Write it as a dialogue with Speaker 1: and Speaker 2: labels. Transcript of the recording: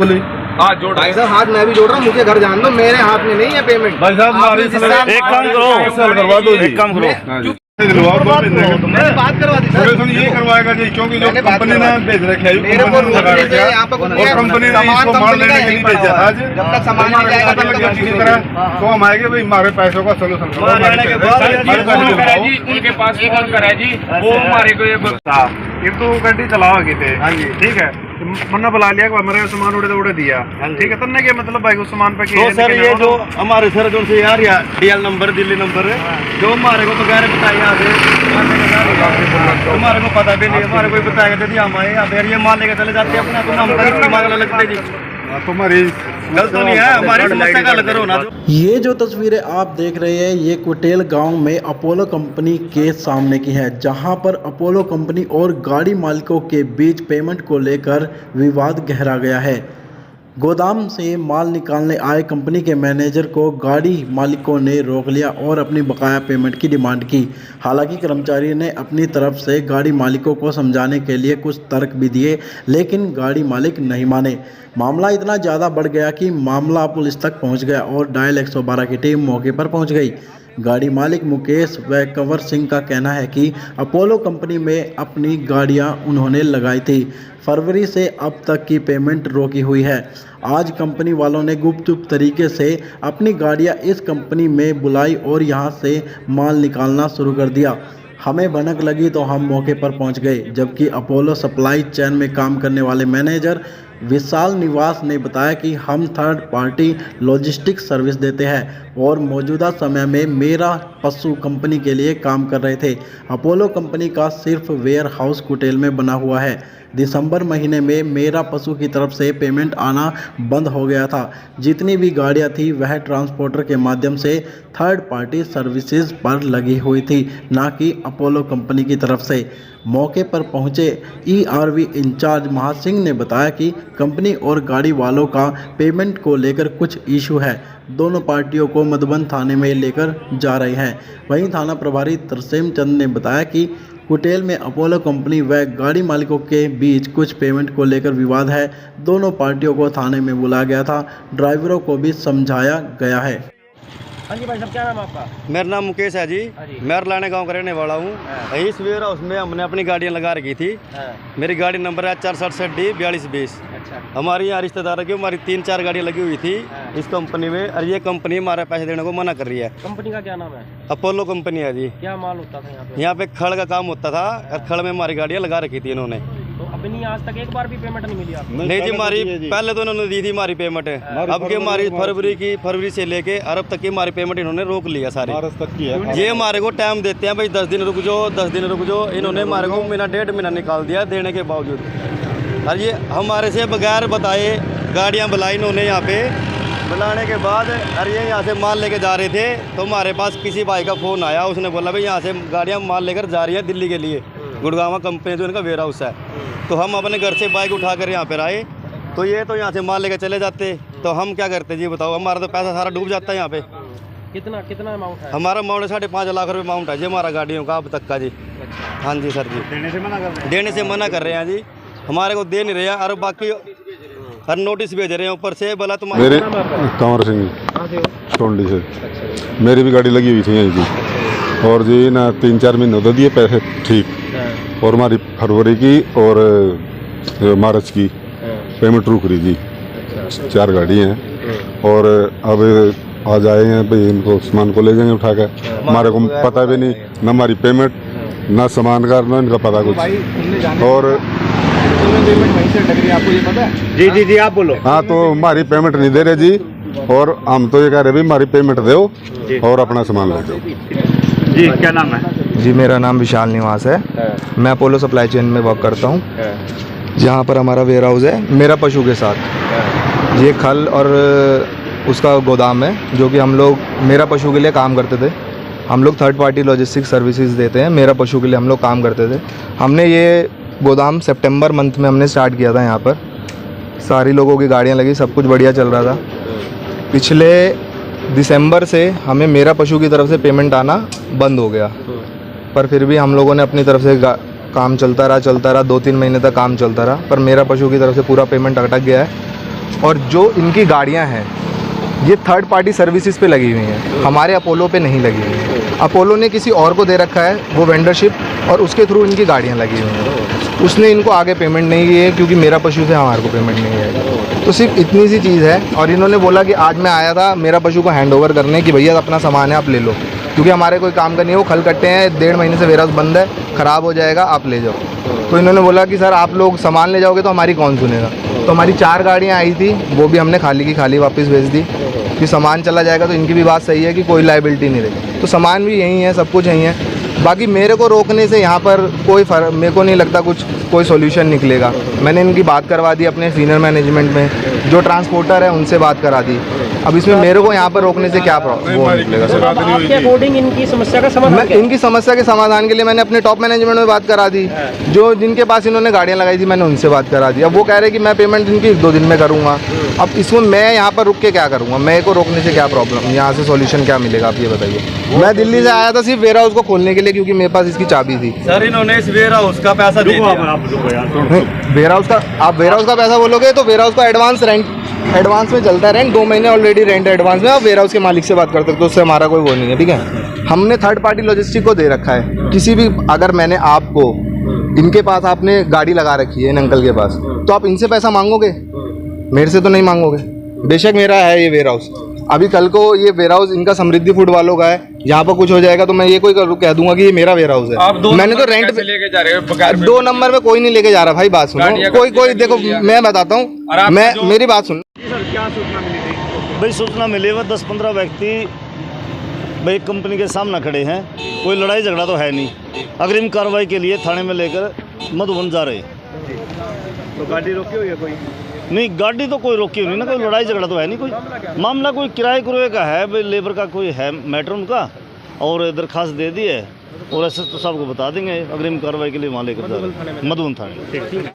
Speaker 1: हाथ जोड़
Speaker 2: भाई साहब, हाथ मैं भी जोड़ रहा हूँ, मुझे घर जान दो, मेरे हाथ में नहीं है पेमेंट।
Speaker 3: भाई साहब
Speaker 1: एक काम करो,
Speaker 3: करवा दो,
Speaker 1: एक काम करो,
Speaker 2: मैंने बात करवा दी सर,
Speaker 3: ये करवाएगा जी, क्योंकि जो कंपनी ने भेज रखे है,
Speaker 2: मेरे को यहाँ पर
Speaker 3: कंपनी ने इसको माल लेने के लिए भेजा आज।
Speaker 2: जब तक सामान नहीं जाएगा तब तक
Speaker 3: किसी तरह तो हम आएंगे भाई, हमारे पैसों का सोल्यूशन
Speaker 1: उनके पास फोन करा जी, वो हमारे को
Speaker 3: एक तो गाड़ी चलाओगे थे, ठीक है, मन्ना बुला लिया कि हमारे सामान उड़े दिया, ठीक है, तब क्या मतलब भाई उस सामान पे
Speaker 4: तो सर ये जो हमारे सर जो से यार डीएल नंबर दिल्ली नंबर जो हमारे को बगैर बताए यहाँ से हमारे को पता भी नहीं, हमारे को बताएगा दीदी हम आए यहाँ पे ये माल लेके चले जाते हैं अपना, तो हम दिमाग लगते जी,
Speaker 3: तुम्हारी
Speaker 4: गलत तो नहीं है, हमारी समस्या का हल करो ना।
Speaker 5: ये जो तस्वीरें आप देख रहे हैं ये कुटेल गांव में अपोलो कंपनी के सामने की है, जहां पर अपोलो कंपनी और गाड़ी मालिकों के बीच पेमेंट को लेकर विवाद गहरा गया है। गोदाम से माल निकालने आए कंपनी के मैनेजर को गाड़ी मालिकों ने रोक लिया और अपनी बकाया पेमेंट की डिमांड की। हालांकि कर्मचारी ने अपनी तरफ से गाड़ी मालिकों को समझाने के लिए कुछ तर्क भी दिए, लेकिन गाड़ी मालिक नहीं माने। मामला इतना ज़्यादा बढ़ गया कि मामला पुलिस तक पहुंच गया और डायल 112 की टीम मौके पर पहुंच गई। गाड़ी मालिक मुकेश व कंवर सिंह का कहना है कि अपोलो कंपनी में अपनी गाड़ियां उन्होंने लगाई थी। फरवरी से अब तक की पेमेंट रोकी हुई है। आज कंपनी वालों ने गुप्त तरीके से अपनी गाड़ियां इस कंपनी में बुलाई और यहां से माल निकालना शुरू कर दिया। हमें भनक लगी तो हम मौके पर पहुंच गए, जबकि अपोलो सप्लाई चेन में काम करने वाले मैनेजर विशाल निवास ने बताया कि हम थर्ड पार्टी लॉजिस्टिक्स सर्विस देते हैं और मौजूदा समय में मेरा पशु कंपनी के लिए काम कर रहे थे। अपोलो कंपनी का सिर्फ वेयर हाउस कुटेल में बना हुआ है। दिसंबर महीने में मेरा पशु की तरफ से पेमेंट आना बंद हो गया था। जितनी भी गाड़ियां थी वह ट्रांसपोर्टर के माध्यम से थर्ड पार्टी सर्विसेज पर लगी हुई थी, ना कि अपोलो कंपनी की तरफ से। मौके पर पहुंचे ERV इंचार्ज महासिंह ने बताया कि कंपनी और गाड़ी वालों का पेमेंट को लेकर कुछ इशू है। दोनों पार्टियों को मधुबन थाने में लेकर जा रहे हैं। वहीं थाना प्रभारी तरसेम चंद ने बताया कि कुटेल में अपोलो कंपनी व गाड़ी मालिकों के बीच कुछ पेमेंट को लेकर विवाद है। दोनों पार्टियों को थाने में बुलाया गया था। ड्राइवरों को भी समझाया गया है।
Speaker 4: हाँ जी भाई साहब, क्या नाम है आपका? मेरा नाम मुकेश है जी, मैं लाने गांव का रहने वाला हूँ। इस वेयर हाउस में हमने अपनी गाड़ियाँ लगा रखी थी। मेरी गाड़ी नंबर है 467D4220। हमारी यहाँ रिश्तेदारों की हमारी 3-4 गाड़ियाँ लगी हुई थी इस कंपनी में, और ये कंपनी हमारे पैसे देने को मना कर रही है।
Speaker 6: कंपनी का क्या नाम है?
Speaker 4: अपोलो कंपनी है जी।
Speaker 6: क्या माल होता था यहाँ पे?
Speaker 4: यहाँ पे खड़ का काम होता था और खड़ में हमारी गाड़ियाँ लगा रखी थी इन्होंने।
Speaker 6: तो अपनी आज तक एक बार भी पेमेंट नहीं मिली आपको?
Speaker 4: नहीं जी, हमारी पहले तो इन्होंने दी थी हमारी पेमेंट, अब की हमारी फरवरी से लेके अरब तक की हमारी पेमेंट इन्होंने रोक लिया सारी तक की है। ये हमारे को टाइम देते हैं भाई 10 दिन रुक जाओ, 10 दिन रुक जाओ। इन्होंने हमारे को महीना 1.5 महीना निकाल दिया देने के बावजूद। और ये हमारे से बगैर बताए गाड़ियाँ बुलाई इन्होंने यहाँ पे। बुलाने के बाद अरे ये यहाँ से माल लेके जा रहे थे तो हमारे पास किसी भाई का फ़ोन आया, उसने बोला भाई यहाँ से गाड़ियाँ माल लेकर जा रही है दिल्ली के लिए, गुड़गांव कंपनी जो इनका वेयर हाउस है। तो हम अपने घर से बाइक उठा कर यहाँ पर आए, तो ये तो यहाँ से माल लेकर चले जाते, तो हम क्या करते जी बताओ? हमारा तो पैसा सारा डूब जाता है यहाँ पे।
Speaker 6: कितना अमाउंट है?
Speaker 4: हमारा अमाउंट 5.5 लाख रुपये अमाउंट है जी हमारा गाड़ियों का अब तक का जी। हाँ जी सर जी, देने से मना कर रहे हैं जी, हमारे को दे नहीं रहे हैं। और बाकी हर नोटिस भेज रहे हैं ऊपर से, बोला तुम्हारे
Speaker 3: कंवर सिंह टोंडी से। मेरी भी गाड़ी लगी हुई थी यहीं की, और जी ना 3-4 महीने दे दिए पैसे ठीक, और हमारी फरवरी की और मार्च की पेमेंट रुक रही जी। 4 गाड़ी हैं और अब आज आए हैं भाई, इनको सामान को ले जाएंगे उठा कर। हमारे को पता भी नहीं, ना हमारी पेमेंट ना सामान का, ना इनका पता कुछ। और
Speaker 2: आपको ये पता है?
Speaker 4: जी आप बोलो।
Speaker 3: हाँ, तो हमारी पेमेंट नहीं दे रहे जी, और हम तो ये कह रहे भी हमारी पेमेंट दो और अपना सामान ले जाओ।
Speaker 4: जी क्या नाम है?
Speaker 7: जी मेरा नाम विशाल निवास है, मैं अपोलो सप्लाई चेन में वर्क करता हूँ, जहाँ पर हमारा वेयर हाउस है मेरा पशु के साथ। ये खल और उसका गोदाम है जो कि हम लोग मेरा पशु के लिए काम करते थे। हम लोग थर्ड पार्टी लॉजिस्टिक्स सर्विसेज देते हैं, मेरा पशु के लिए हम लोग काम करते थे। हमने ये गोदाम सितंबर मंथ में हमने स्टार्ट किया था। यहाँ पर सारी लोगों की गाड़ियाँ लगी, सब कुछ बढ़िया चल रहा था। पिछले दिसंबर से हमें मेरा पशु की तरफ से पेमेंट आना बंद हो गया, पर फिर भी हम लोगों ने अपनी तरफ से काम चलता रहा 2-3 महीने तक काम चलता रहा, पर मेरा पशु की तरफ से पूरा पेमेंट अटक गया है। और जो इनकी गाड़ियाँ हैं ये थर्ड पार्टी सर्विसेज पे लगी हुई हैं, हमारे अपोलो पे नहीं लगी हुई हैं। अपोलो ने किसी और को दे रखा है वो वेंडरशिप, और उसके थ्रू इनकी गाड़ियाँ लगी हुई हैं। उसने इनको आगे पेमेंट नहीं की है क्योंकि मेरा पशु से हमारे को पेमेंट नहीं है। तो सिर्फ इतनी सी चीज़ है। और इन्होंने बोला कि आज मैं आया था मेरा पशु को हैंड ओवर करने कि भैया अपना सामान है आप ले लो, क्योंकि हमारे कोई काम का नहीं है, वो खल कट्टे हैं, 1.5 महीने से वेयरहाउस बंद है, ख़राब हो जाएगा, आप ले जाओ। तो इन्होंने बोला कि सर आप लोग सामान ले जाओगे तो हमारी कौन सुनेगा। तो हमारी 4 गाड़ियाँ आई थी, वो भी हमने खाली की खाली वापस भेज दी कि सामान चला जाएगा। तो इनकी भी बात सही है कि कोई लायबिलिटी नहीं रहेगी। तो सामान भी यही है, सब कुछ यही है। बाकी मेरे को रोकने से यहाँ पर कोई फ़र्क मेरे को नहीं लगता कोई सॉल्यूशन निकलेगा। मैंने इनकी बात करवा दी अपने सीनियर मैनेजमेंट में, जो ट्रांसपोर्टर है उनसे बात करा दी। अब इसमें मेरे को यहाँ पर रोकने से क्या प्रॉब्लम निकलेगा सर?
Speaker 6: अब आपके अकॉर्डिंग इनकी समस्या का समाधान क्या है?
Speaker 7: इनकी समस्या के समाधान के लिए मैंने अपने टॉप मैनेजमेंट में बात करा दी, जो जिनके पास इन्होंने गाड़ियाँ लगाई थी मैंने उनसे बात करा दी। अब वो कह रहे हैं कि मैं पेमेंट इनकी 1-2 दिन में करूँगा। अब इसमें मैं यहाँ पर रुक के क्या करूँगा? मेरे को रोकने से क्या प्रॉब्लम, यहाँ से सॉल्यूशन क्या मिलेगा आप ये बताइए। मैं दिल्ली से आया था सिर्फ वेयर हाउस को खोलने के लिए क्योंकि मेरे पास इसकी चाबी थी।
Speaker 4: सर इन्होंने इस वेयर हाउस का पैसा दे दिया।
Speaker 7: वेयर हाउस का आप वेयर हाउस का पैसा बोलोगे तो वेयर हाउस का एडवांस में चलता है रेंट, 2 महीने ऑलरेडी रेंट एडवांस में। आप वेयर हाउस के मालिक से बात कर सकते हो, उससे हमारा कोई वो नहीं है, ठीक है। हमने थर्ड पार्टी लॉजिस्टिक को दे रखा है। किसी भी अगर मैंने आपको इनके पास आपने गाड़ी लगा रखी है इन अंकल के पास, तो आप इनसे पैसा मांगोगे? मेरे से तो नहीं मांगोगे। बेशक मेरा है ये वेयर हाउस, अभी कल को ये वेयर हाउस इनका समृद्धि फूड वालों का है, यहाँ पर कुछ हो जाएगा तो मैं ये कोई कह दूंगा कि ये मेरा वेयर हाउस
Speaker 1: आप
Speaker 7: है।
Speaker 1: 2
Speaker 7: मैंने तो रेंट
Speaker 1: पे लेके जा रहे हो बगैर
Speaker 7: 2 नंबर में कोई नहीं लेके जा रहा भाई। बात सुनो, कोई देखो मैं बताता हूँ, मेरी बात सुनो।
Speaker 8: भाई सूचना मिली हुआ 10-15 व्यक्ति भाई कंपनी के सामने खड़े हैं, कोई लड़ाई झगड़ा तो है नहीं, अग्रिम कार्रवाई के लिए थाने में लेकर मधुबन जा रहे।
Speaker 2: तो गाड़ी रोकी हुई है कोई?
Speaker 8: नहीं गाड़ी तो कोई रोकी नहीं ना, कोई लड़ाई झगड़ा तो है नहीं, कोई मामला कोई किराए कुराए का है भाई, लेबर का कोई है मैटर उनका, और दरखास्त दे दी है और ऐसे तो सबको बता देंगे, अग्रिम कार्रवाई के लिए वहाँ लेकर जा रहे हैं मधुबन थाने।